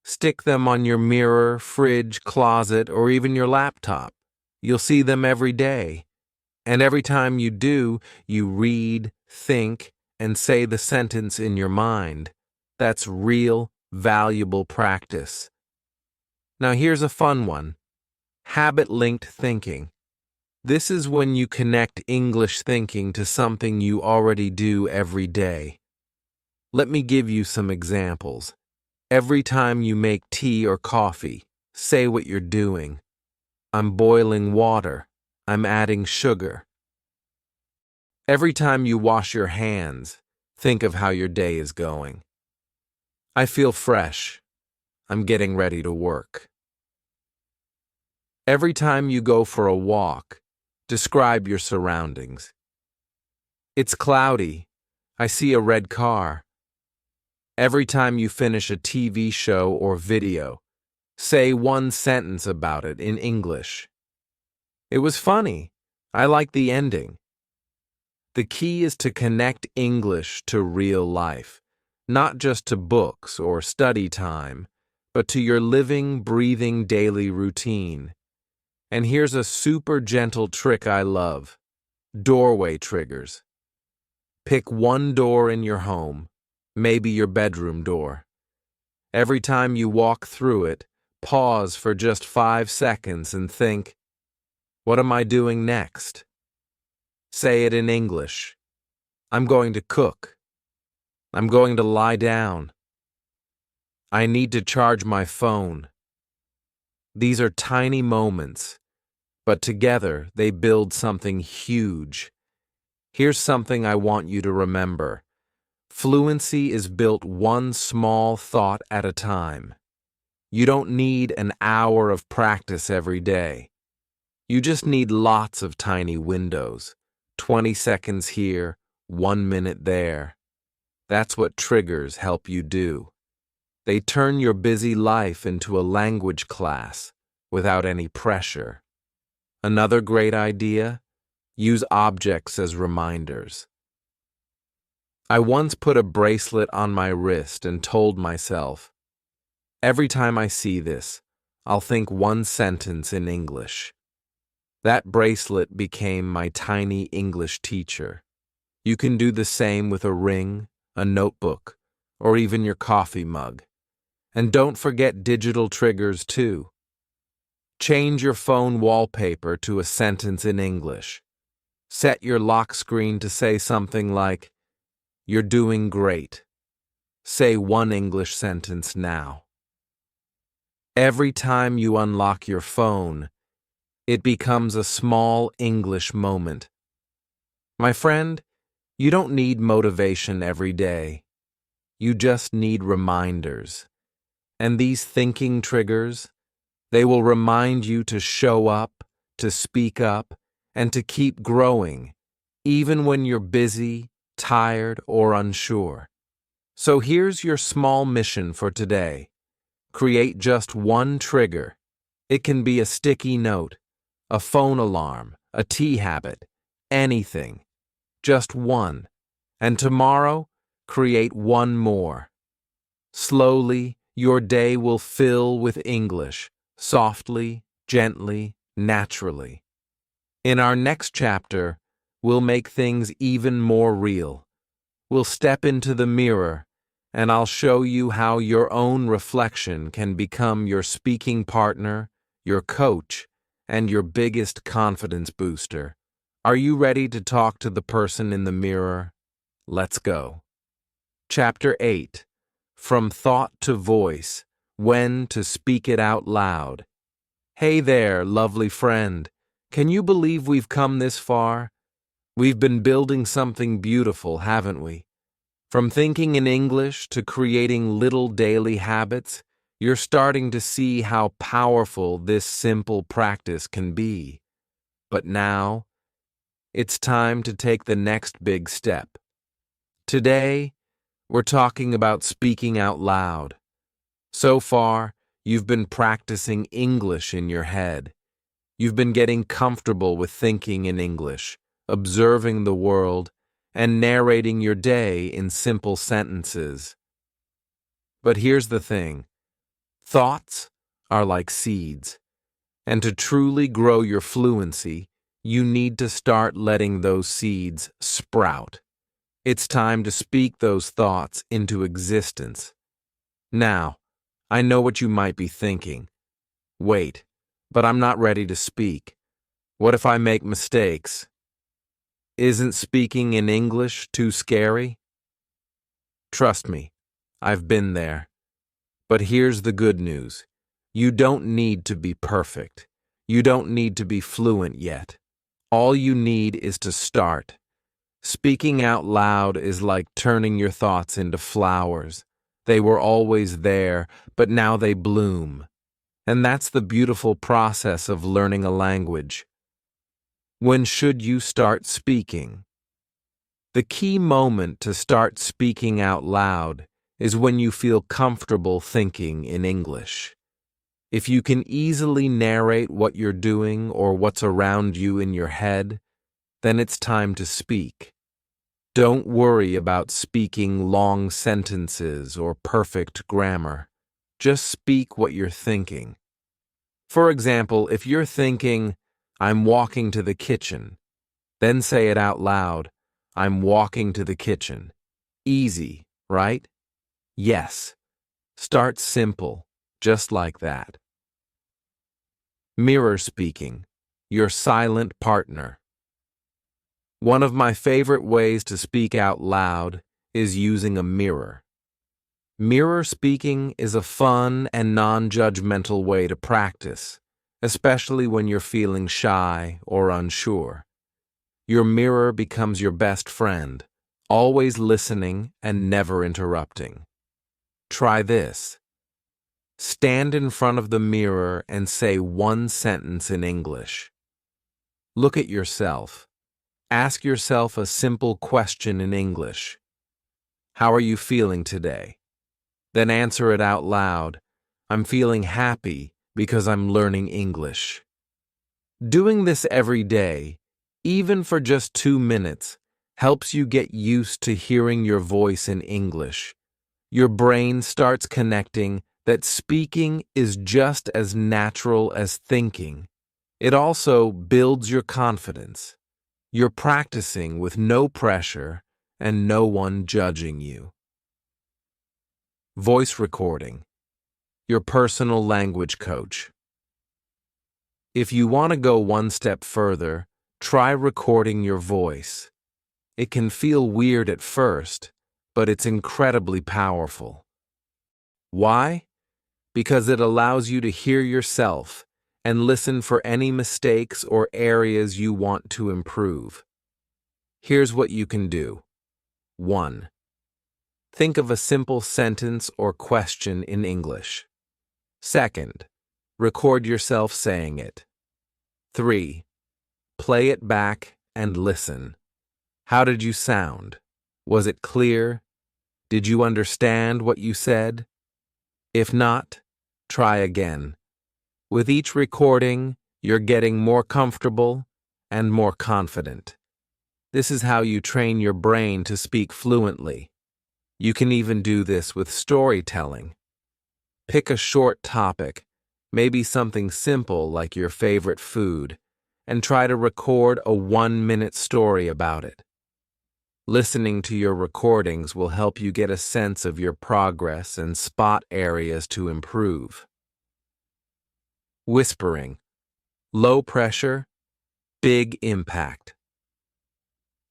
Stick them on your mirror, fridge, closet, or even your laptop. You'll see them every day. And every time you do, you read, think, and say the sentence in your mind. That's real, valuable practice. Now here's a fun one. Habit-linked thinking. This is when you connect English thinking to something you already do every day. Let me give you some examples. Every time you make tea or coffee, say what you're doing. I'm boiling water. I'm adding sugar. Every time you wash your hands, think of how your day is going. I feel fresh. I'm getting ready to work. Every time you go for a walk, describe your surroundings. It's cloudy. I see a red car. Every time you finish a TV show or video, say one sentence about it in English. It was funny. I like the ending. The key is to connect English to real life, not just to books or study time, but to your living, breathing daily routine. And here's a super gentle trick I love. Doorway triggers. Pick one door in your home, maybe your bedroom door. Every time you walk through it, pause for just 5 seconds and think, what am I doing next? Say it in English. I'm going to cook. I'm going to lie down. I need to charge my phone. These are tiny moments, but together they build something huge. Here's something I want you to remember. Fluency is built one small thought at a time. You don't need an hour of practice every day. You just need lots of tiny windows. 20 seconds here, 1 minute there. That's what triggers help you do. They turn your busy life into a language class without any pressure. Another great idea? Use objects as reminders. I once put a bracelet on my wrist and told myself, every time I see this, I'll think one sentence in English. That bracelet became my tiny English teacher. You can do the same with a ring, a notebook, or even your coffee mug. And don't forget digital triggers too. Change your phone wallpaper to a sentence in English. Set your lock screen to say something like, "You're doing great." Say one English sentence now. Every time you unlock your phone, it becomes a small English moment. My friend, you don't need motivation every day. You just need reminders. And these thinking triggers, they will remind you to show up, to speak up, and to keep growing, even when you're busy, tired, or unsure. So here's your small mission for today. Create just one trigger. It can be a sticky note, a phone alarm, a tea habit, anything. Just one. And tomorrow, create one more. Slowly, your day will fill with English, softly, gently, naturally. In our next chapter, we'll make things even more real. We'll step into the mirror, and I'll show you how your own reflection can become your speaking partner, your coach, and your biggest confidence booster. Are you ready to talk to the person in the mirror? Let's go. Chapter 8. From Thought to Voice, When to Speak It Out Loud. Hey there, lovely friend. Can you believe we've come this far? We've been building something beautiful, haven't we? From thinking in English to creating little daily habits, you're starting to see how powerful this simple practice can be. But now, it's time to take the next big step. Today, we're talking about speaking out loud. So far, you've been practicing English in your head. You've been getting comfortable with thinking in English, observing the world, and narrating your day in simple sentences. But here's the thing. Thoughts are like seeds, and to truly grow your fluency, you need to start letting those seeds sprout. It's time to speak those thoughts into existence. Now, I know what you might be thinking. Wait, but I'm not ready to speak. What if I make mistakes? Isn't speaking in English too scary? Trust me, I've been there. But here's the good news. You don't need to be perfect. You don't need to be fluent yet. All you need is to start. Speaking out loud is like turning your thoughts into flowers. They were always there, but now they bloom. And that's the beautiful process of learning a language. When should you start speaking? The key moment to start speaking out loud is when you feel comfortable thinking in English. If you can easily narrate what you're doing or what's around you in your head, then it's time to speak. Don't worry about speaking long sentences or perfect grammar. Just speak what you're thinking. For example, if you're thinking, "I'm walking to the kitchen," then say it out loud, "I'm walking to the kitchen." Easy, right? Yes. Start simple, just like that. Mirror speaking, your silent partner. One of my favorite ways to speak out loud is using a mirror. Mirror speaking is a fun and non-judgmental way to practice, especially when you're feeling shy or unsure. Your mirror becomes your best friend, always listening and never interrupting. Try this. Stand in front of the mirror and say one sentence in English. Look at yourself. Ask yourself a simple question in English. How are you feeling today? Then answer it out loud. I'm feeling happy because I'm learning English. Doing this every day, even for just 2 minutes, helps you get used to hearing your voice in English. Your brain starts connecting that speaking is just as natural as thinking. It also builds your confidence. You're practicing with no pressure and no one judging you. Voice recording, your personal language coach. If you want to go one step further, try recording your voice. It can feel weird at first, but it's incredibly powerful. Why? Because it allows you to hear yourself and listen for any mistakes or areas you want to improve. Here's what you can do. 1. Think of a simple sentence or question in English. 2. Record yourself saying it. 3. Play it back and listen. How did you sound? Was it clear? Did you understand what you said? If not, try again. With each recording, you're getting more comfortable and more confident. This is how you train your brain to speak fluently. You can even do this with storytelling. Pick a short topic, maybe something simple like your favorite food, and try to record a 1-minute story about it. Listening to your recordings will help you get a sense of your progress and spot areas to improve. Whispering. Low pressure, big impact.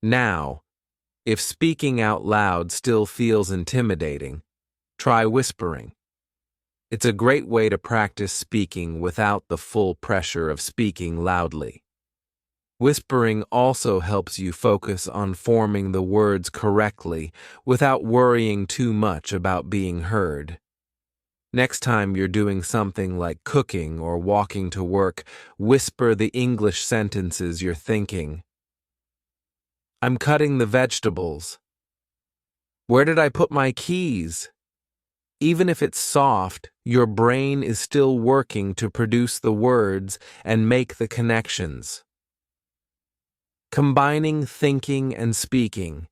Now, if speaking out loud still feels intimidating, try whispering. It's a great way to practice speaking without the full pressure of speaking loudly. Whispering also helps you focus on forming the words correctly without worrying too much about being heard. Next time you're doing something like cooking or walking to work, whisper the English sentences you're thinking. I'm cutting the vegetables. Where did I put my keys? Even if it's soft, your brain is still working to produce the words and make the connections. Combining thinking and speaking,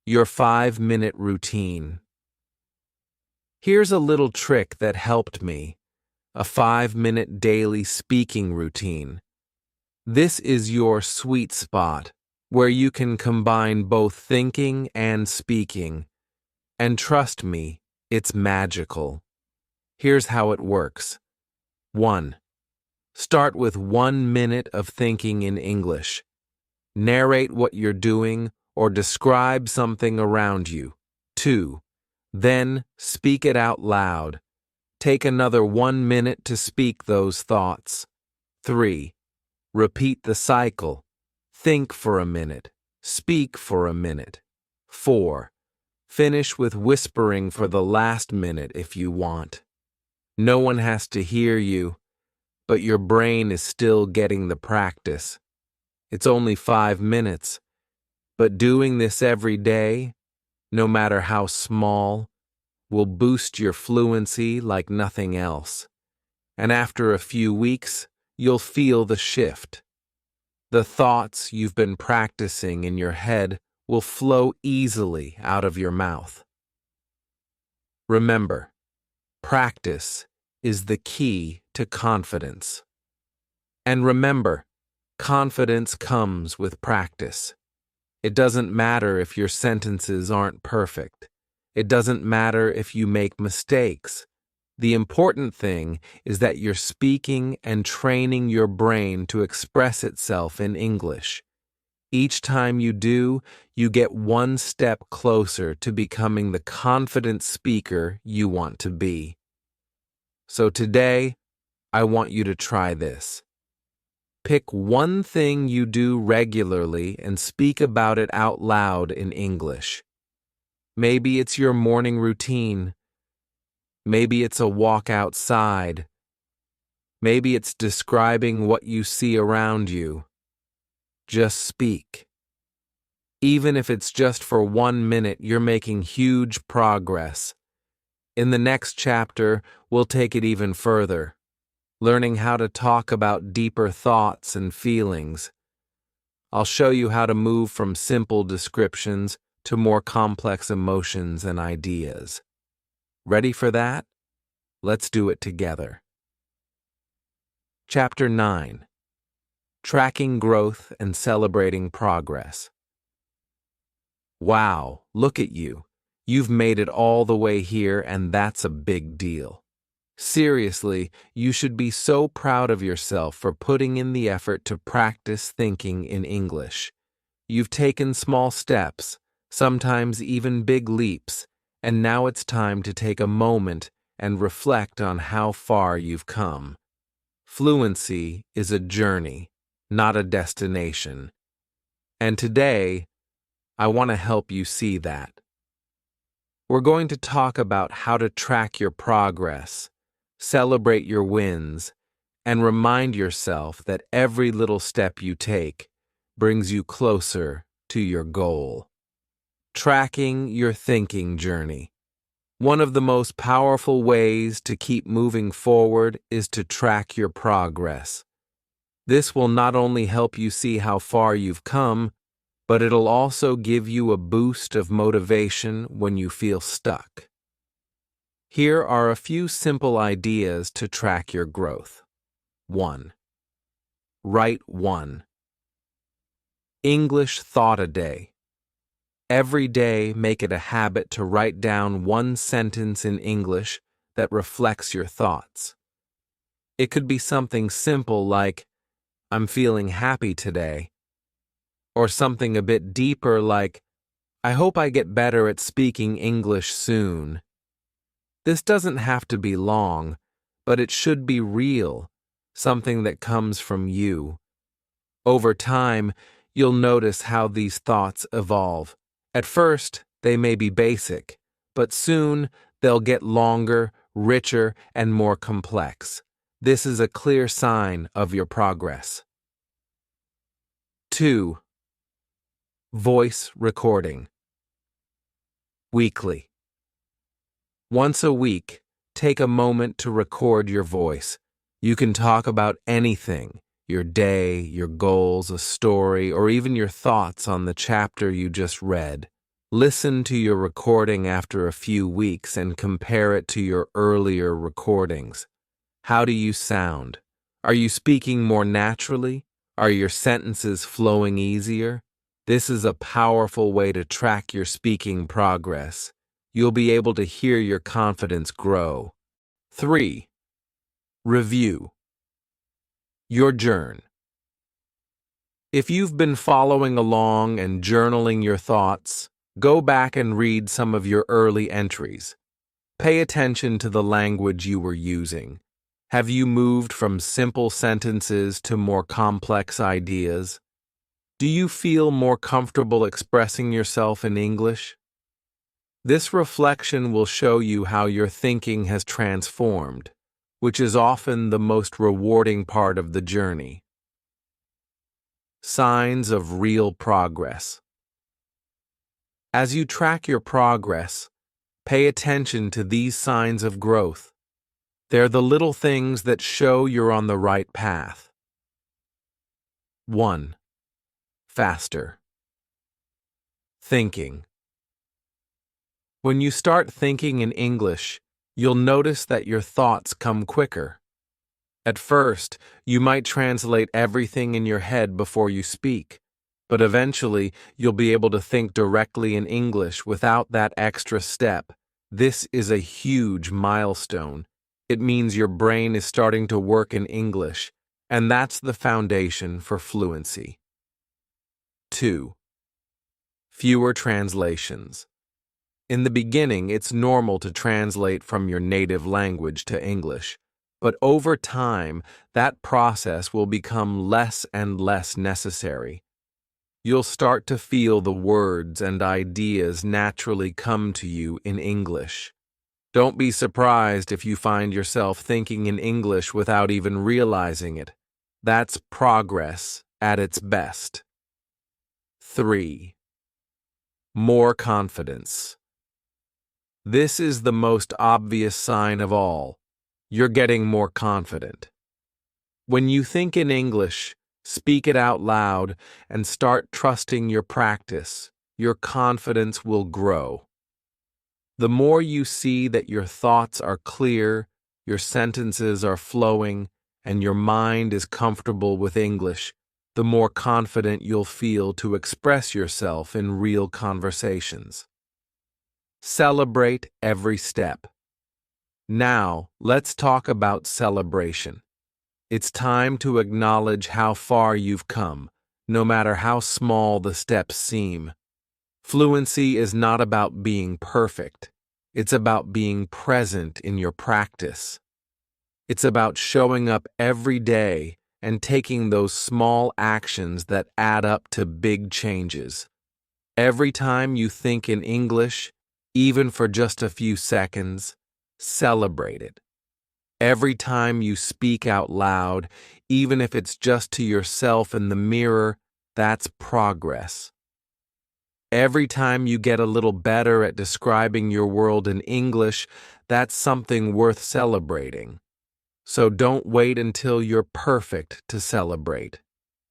your 5-minute routine. Here's a little trick that helped me, a 5-minute daily speaking routine. This is your sweet spot, where you can combine both thinking and speaking. And trust me, it's magical. Here's how it works. 1. Start with 1 minute of thinking in English. Narrate what you're doing or describe something around you. 2. Then speak it out loud. Take another 1 minute to speak those thoughts. 3. Repeat the cycle. Think for a minute. Speak for a minute. 4. Finish with whispering for the last minute if you want. No one has to hear you, but your brain is still getting the practice. It's only 5 minutes, but doing this every day, no matter how small, will boost your fluency like nothing else. And after a few weeks, you'll feel the shift. The thoughts you've been practicing in your head will flow easily out of your mouth. Remember, practice is the key to confidence. And remember, confidence comes with practice. It doesn't matter if your sentences aren't perfect. It doesn't matter if you make mistakes. The important thing is that you're speaking and training your brain to express itself in English. Each time you do, you get one step closer to becoming the confident speaker you want to be. So today, I want you to try this. Pick one thing you do regularly and speak about it out loud in English. Maybe it's your morning routine. Maybe it's a walk outside. Maybe it's describing what you see around you. Just speak. Even if it's just for 1 minute, you're making huge progress. In the next chapter, we'll take it even further, learning how to talk about deeper thoughts and feelings. I'll show you how to move from simple descriptions to more complex emotions and ideas. Ready for that? Let's do it together. Chapter 9. Tracking Growth and Celebrating Progress. Wow, look at you. You've made it all the way here, and that's a big deal. Seriously, you should be so proud of yourself for putting in the effort to practice thinking in English. You've taken small steps, sometimes even big leaps, and now it's time to take a moment and reflect on how far you've come. Fluency is a journey, not a destination. And today, I want to help you see that. We're going to talk about how to track your progress, celebrate your wins, and remind yourself that every little step you take brings you closer to your goal. Tracking your thinking journey. One of the most powerful ways to keep moving forward is to track your progress. This will not only help you see how far you've come, but it'll also give you a boost of motivation when you feel stuck. Here are a few simple ideas to track your growth. 1. Write 1. English thought a day. Every day, make it a habit to write down one sentence in English that reflects your thoughts. It could be something simple like, "I'm feeling happy today," or something a bit deeper like, "I hope I get better at speaking English soon." This doesn't have to be long, but it should be real, something that comes from you. Over time, you'll notice how these thoughts evolve. At first, they may be basic, but soon they'll get longer, richer, and more complex. This is a clear sign of your progress. 2. Voice recording. Weekly. Once a week, take a moment to record your voice. You can talk about anything, your day, your goals, a story, or even your thoughts on the chapter you just read. Listen to your recording after a few weeks and compare it to your earlier recordings. How do you sound? Are you speaking more naturally? Are your sentences flowing easier? This is a powerful way to track your speaking progress. You'll be able to hear your confidence grow. 3. Review. Your journal. If you've been following along and journaling your thoughts, go back and read some of your early entries. Pay attention to the language you were using. Have you moved from simple sentences to more complex ideas? Do you feel more comfortable expressing yourself in English? This reflection will show you how your thinking has transformed, which is often the most rewarding part of the journey. Signs of real progress. As you track your progress, pay attention to these signs of growth. They're the little things that show you're on the right path. 1. Faster. Thinking. When you start thinking in English, you'll notice that your thoughts come quicker. At first, you might translate everything in your head before you speak. But eventually, you'll be able to think directly in English without that extra step. This is a huge milestone. It means your brain is starting to work in English, and that's the foundation for fluency. 2. Fewer translations. In the beginning, it's normal to translate from your native language to English, but over time, that process will become less and less necessary. You'll start to feel the words and ideas naturally come to you in English. Don't be surprised if you find yourself thinking in English without even realizing it. That's progress at its best. 3. More confidence. This is the most obvious sign of all. You're getting more confident. When you think in English, speak it out loud, and start trusting your practice, your confidence will grow. The more you see that your thoughts are clear, your sentences are flowing, and your mind is comfortable with English, the more confident you'll feel to express yourself in real conversations. Celebrate every step. Now, let's talk about celebration. It's time to acknowledge how far you've come, no matter how small the steps seem. Fluency is not about being perfect. It's about being present in your practice. It's about showing up every day and taking those small actions that add up to big changes. Every time you think in English, even for just a few seconds, celebrate it. Every time you speak out loud, even if it's just to yourself in the mirror, that's progress. Every time you get a little better at describing your world in English, that's something worth celebrating. So don't wait until you're perfect to celebrate.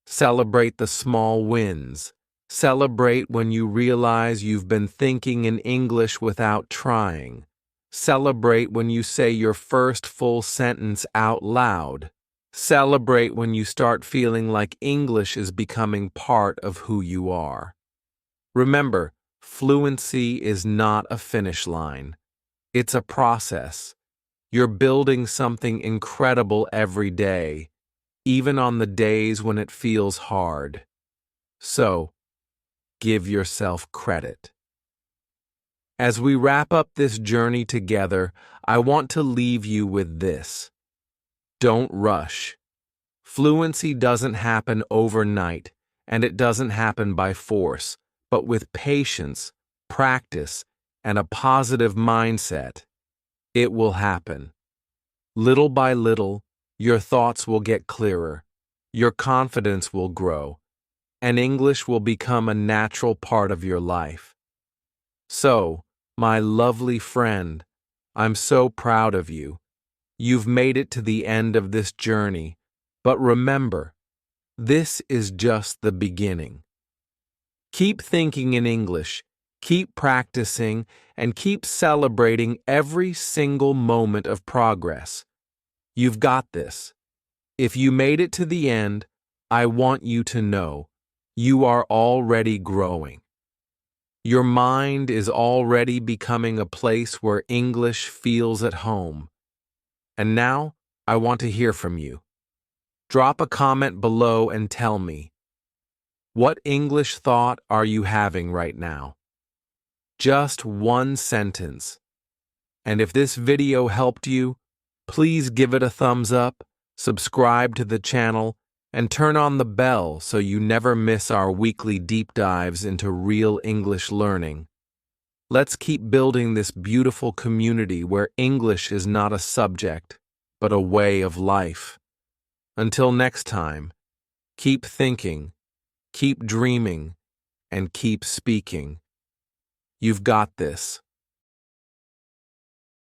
Celebrate the small wins. Celebrate when you realize you've been thinking in English without trying. Celebrate when you say your first full sentence out loud. Celebrate when you start feeling like English is becoming part of who you are. Remember, fluency is not a finish line. It's a process. You're building something incredible every day, even on the days when it feels hard. So, give yourself credit. As we wrap up this journey together, I want to leave you with this. Don't rush. Fluency doesn't happen overnight, and it doesn't happen by force, but with patience, practice, and a positive mindset, it will happen. Little by little, your thoughts will get clearer, your confidence will grow, and English will become a natural part of your life. So, my lovely friend, I'm so proud of you. You've made it to the end of this journey, but remember, this is just the beginning. Keep thinking in English, keep practicing, and keep celebrating every single moment of progress. You've got this. If you made it to the end, I want you to know you are already growing. Your mind is already becoming a place where English feels at home. And now, I want to hear from you. Drop a comment below and tell me, what English thought are you having right now? Just one sentence. And if this video helped you, please give it a thumbs up, subscribe to the channel, and turn on the bell so you never miss our weekly deep dives into real English learning. Let's keep building this beautiful community where English is not a subject, but a way of life. Until next time, keep thinking, keep dreaming, and keep speaking. You've got this.